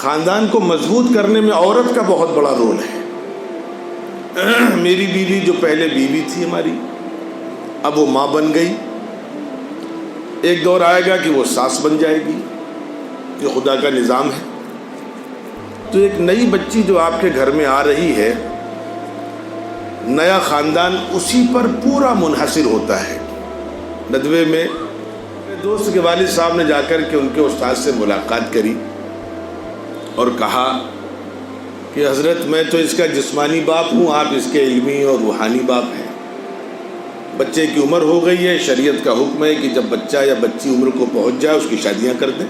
خاندان کو مضبوط کرنے میں عورت کا بہت بڑا رول ہے۔ میری بیوی جو پہلے بیوی تھی ہماری، اب وہ ماں بن گئی، ایک دور آئے گا کہ وہ ساس بن جائے گی، یہ خدا کا نظام ہے۔ تو ایک نئی بچی جو آپ کے گھر میں آ رہی ہے، نیا خاندان اسی پر پورا منحصر ہوتا ہے۔ ندوے میں میرے دوست کے والد صاحب نے جا کر کے ان کے استاد سے ملاقات کری اور کہا کہ حضرت میں تو اس کا جسمانی باپ ہوں، آپ اس کے علمی اور روحانی باپ ہیں۔ بچے کی عمر ہو گئی ہے، شریعت کا حکم ہے کہ جب بچہ یا بچی عمر کو پہنچ جائے اس کی شادیاں کر دیں۔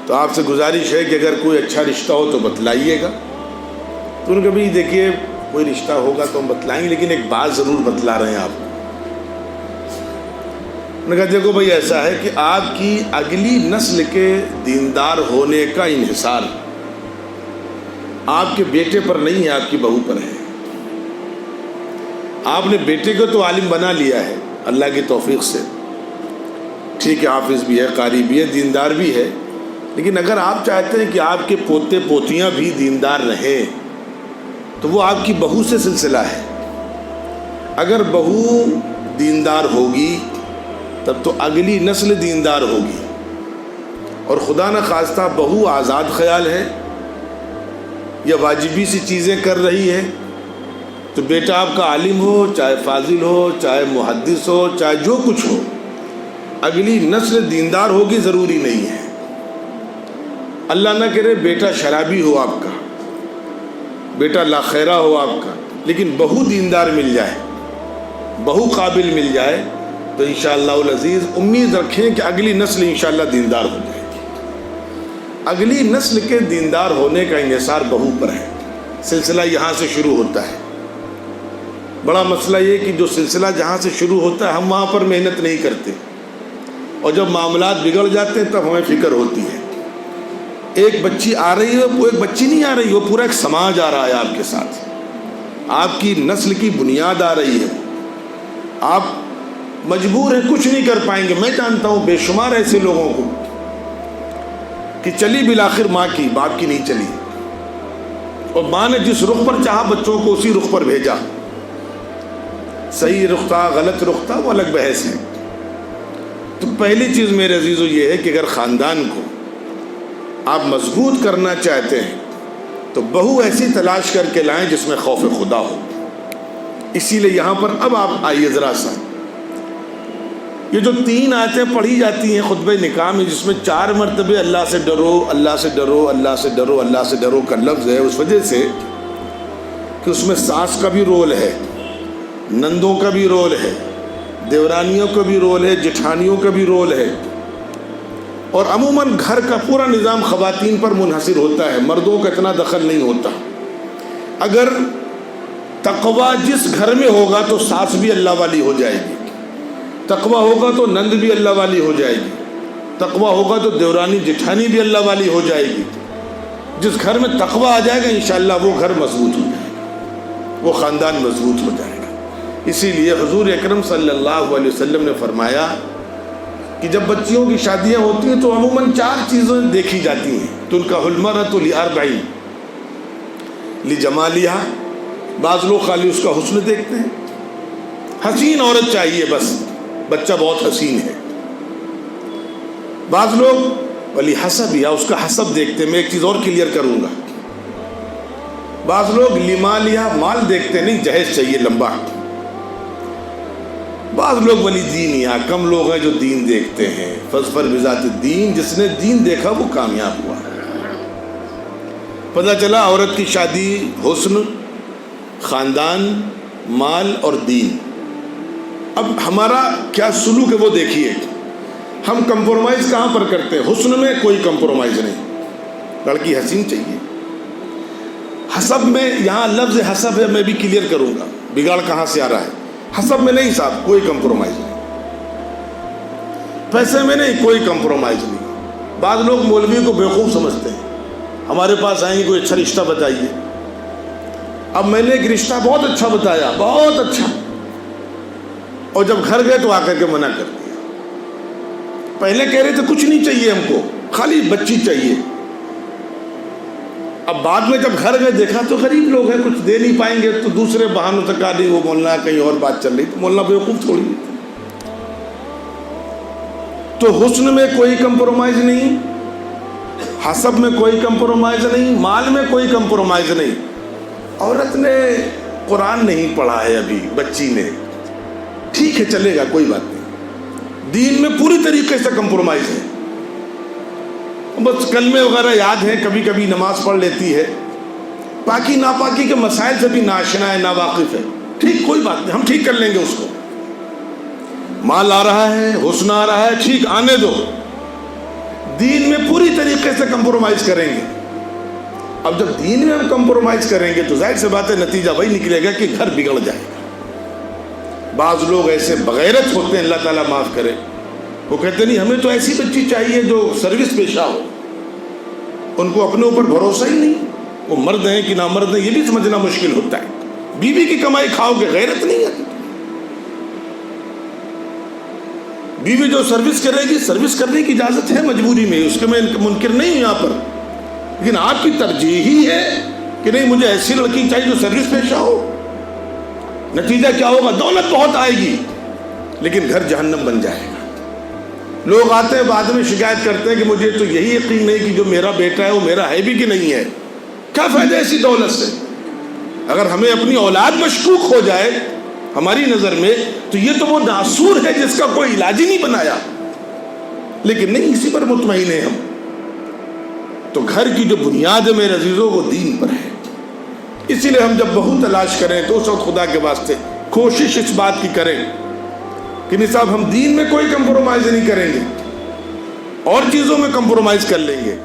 تو آپ سے گزارش ہے کہ اگر کوئی اچھا رشتہ ہو تو بتلائیے گا۔ تو ان کو بھی دیکھیے کوئی رشتہ ہوگا تو ہم بتلائیں گے، لیکن ایک بات ضرور بتلا رہے ہیں آپ کو۔ انہوں نے کہا دیکھو بھائی ایسا ہے کہ آپ کی اگلی نسل کے دیندار ہونے کا انحصار آپ کے بیٹے پر نہیں ہے، آپ کی بہو پر ہے۔ آپ نے بیٹے کو تو عالم بنا لیا ہے اللہ کی توفیق سے، ٹھیک ہے، حافظ بھی ہے، قاری بھی ہے، دیندار بھی ہے، لیکن اگر آپ چاہتے ہیں کہ آپ کے پوتے پوتیاں بھی دیندار رہیں تو وہ آپ کی بہو سے سلسلہ ہے۔ اگر بہو دیندار ہوگی تب تو اگلی نسل دیندار ہوگی، اور خدا نہ خواستہ بہو آزاد خیال ہے یا واجبی سی چیزیں کر رہی ہے تو بیٹا آپ کا عالم ہو، چاہے فاضل ہو، چاہے محدث ہو، چاہے جو کچھ ہو، اگلی نسل دیندار ہوگی ضروری نہیں ہے۔ اللہ نہ کرے بیٹا شرابی ہو آپ کا، بیٹا لاخیرہ ہو آپ کا، لیکن بہو دیندار مل جائے، بہو قابل مل جائے تو انشاءاللہ العزیز امید رکھیں کہ اگلی نسل انشاءاللہ دیندار ہو جائے گی۔ اگلی نسل کے دیندار ہونے کا انحصار بہو پر ہے، سلسلہ یہاں سے شروع ہوتا ہے۔ بڑا مسئلہ یہ کہ جو سلسلہ جہاں سے شروع ہوتا ہے ہم وہاں پر محنت نہیں کرتے، اور جب معاملات بگڑ جاتے ہیں تب ہمیں فکر ہوتی ہے۔ ایک بچی آ رہی ہے، وہ ایک بچی نہیں آ رہی، وہ پورا ایک سماج آ رہا ہے آپ کے ساتھ، آپ کی نسل کی بنیاد آ رہی ہے۔ آپ مجبور ہیں، کچھ نہیں کر پائیں گے۔ میں جانتا ہوں بے شمار ایسے لوگوں کو کہ چلی بالآخر ماں کی، باپ کی نہیں چلی، اور ماں نے جس رخ پر چاہا بچوں کو اسی رخ پر بھیجا۔ صحیح رخ تھا، غلط رخ تھا، وہ الگ بحث ہے۔ تو پہلی چیز میرے عزیزو یہ ہے کہ اگر خاندان کو آپ مضبوط کرنا چاہتے ہیں تو بہو ایسی تلاش کر کے لائیں جس میں خوف خدا ہو۔ اسی لیے یہاں پر اب آپ آئیے ذرا سا، یہ جو 3 آیتیں پڑھی جاتی ہیں خطبہ نکاح میں، جس میں 4 مرتبہ اللہ سے ڈرو، اللہ سے ڈرو، اللہ سے ڈرو، اللہ سے ڈرو کا لفظ ہے، اس وجہ سے کہ اس میں ساس کا بھی رول ہے، نندوں کا بھی رول ہے، دیورانیوں کا بھی رول ہے، جٹھانیوں کا بھی رول ہے، اور عموماً گھر کا پورا نظام خواتین پر منحصر ہوتا ہے، مردوں کا اتنا دخل نہیں ہوتا۔ اگر تقویٰ جس گھر میں ہوگا تو ساس بھی اللہ والی ہو جائے گی، تقویٰ ہوگا تو نند بھی اللہ والی ہو جائے گی، تقویٰ ہوگا تو دیورانی جٹھانی بھی اللہ والی ہو جائے گی۔ جس گھر میں تقویٰ آ جائے گا انشاءاللہ وہ گھر مضبوط ہو جائے گا، وہ خاندان مضبوط ہو جائے گا۔ اسی لیے حضور اکرم صلی اللہ علیہ وسلم نے فرمایا کہ جب بچیوں کی شادیاں ہوتی ہیں تو عموماً 4 چیزیں دیکھی جاتی ہیں۔ تنکح المرأۃ لأربع، لجمالہا، بعض لوگ خالی اس کا حسن دیکھتے ہیں، حسین عورت چاہیے بس، بچہ بہت حسین ہے۔ بعض لوگ ولحسب، یا اس کا حسب دیکھتے ہیں۔ میں ایک چیز اور کلیئر کروں گا، بعض لوگ لمالہا، مال دیکھتے نہیں، جہیز چاہیے لمبا۔ بعض لوگ ولی دین، یا کم لوگ ہیں جو دین دیکھتے ہیں۔ فاظفر بذات الدین، جس نے دین دیکھا وہ کامیاب ہوا۔ پتہ چلا عورت کی شادی حسن، خاندان، مال اور دین۔ اب ہمارا کیا سلوک ہے وہ دیکھیے، ہم کمپرومائز کہاں پر کرتے ہیں؟ حسن میں کوئی کمپرومائز نہیں، لڑکی حسین چاہیے۔ حسب میں، یہاں لفظ حسب ہے، میں بھی کلیئر کروں گا بگاڑ کہاں سے آ رہا ہے۔ حسب میں نہیں صاحب، کوئی کمپرومائز نہیں، پیسے میں نہیں، کوئی کمپرومائز نہیں۔ بعض لوگ مولوی کو بیوقوف سمجھتے ہیں، ہمارے پاس آئیں گے کوئی اچھا رشتہ بتائیے۔ اب میں نے ایک رشتہ بہت اچھا بتایا، بہت اچھا، اور جب گھر گئے تو آ کر کے منع کر دیا۔ پہلے کہہ رہے تھے کچھ نہیں چاہیے ہم کو، خالی بچی چاہیے. اب بعد میں جب گھر گئے دیکھا تو غریب لوگ ہیں, کچھ دے نہیں پائیں گے, تو دوسرے بہانوں سے کہا نہیں وہ مولانا کہیں اور بات چل رہی, تو مولانا بیوقوف تھوڑی. تو حسن میں کوئی کمپرومائز نہیں, حسب میں کوئی کمپرومائز نہیں, مال میں کوئی کمپرومائز نہیں. عورت نے قرآن نہیں پڑھا ہے ابھی, بچی نے, ٹھیک ہے چلے گا, کوئی بات نہیں. دین میں پوری طریقے سے کمپرومائز ہے, بس کلمے وغیرہ یاد ہیں, کبھی کبھی نماز پڑھ لیتی ہے, پاکی ناپاکی کے مسائل سے بھی ناشنا ہے, ناواقف ہے, ٹھیک کوئی بات نہیں, ہم ٹھیک کر لیں گے اس کو. مال آ رہا ہے, حسن آ رہا ہے, ٹھیک آنے دو. دین میں پوری طریقے سے کمپرومائز کریں گے. اب جب دین میں ہم کمپرومائز کریں گے تو ظاہر سی بات ہے نتیجہ وہی نکلے گا کہ گھر بگڑ جائے گا. بعض لوگ ایسے بغیرت ہوتے ہیں, اللہ تعالیٰ معاف کرے, وہ کہتے نہیں ہمیں تو ایسی بچی چاہیے جو سروس پیشہ ہو. ان کو اپنے اوپر بھروسہ ہی نہیں, وہ مرد ہیں کہ نامرد ہیں یہ بھی سمجھنا مشکل ہوتا ہے. بیوی کی کمائی کھاؤ گے, غیرت نہیں ہے. بیوی جو سروس کرے گی, سروس کرنے کی اجازت ہے مجبوری میں, اس کے میں منکر نہیں ہوں یہاں پر, لیکن آپ کی ترجیح ہی ہے کہ نہیں مجھے ایسی لڑکی چاہیے جو سروس پیشہ ہو. نتیجہ کیا ہوگا؟ دولت بہت آئے گی لیکن گھر جہنم بن جائے گا. لوگ آتے ہیں بعد میں شکایت کرتے ہیں کہ مجھے تو یہی یقین نہیں کہ جو میرا بیٹا ہے وہ میرا ہے بھی کہ نہیں ہے. کیا فائدہ ایسی دولت سے؟ اگر ہمیں اپنی اولاد مشکوک ہو جائے ہماری نظر میں تو یہ تو وہ ناسور ہے جس کا کوئی علاج ہی نہیں بنایا. لیکن نہیں, اسی پر مطمئن ہیں ہم. تو گھر کی جو بنیاد ہے میرے عزیزوں وہ دین پر ہے. اسی لیے ہم جب بہو تلاش کریں تو اس وقت خدا کے واسطے کوشش اس بات کی کریں کہ نہیں صاحب ہم دین میں کوئی کمپرومائز نہیں کریں گے, اور چیزوں میں کمپرومائز کر لیں گے.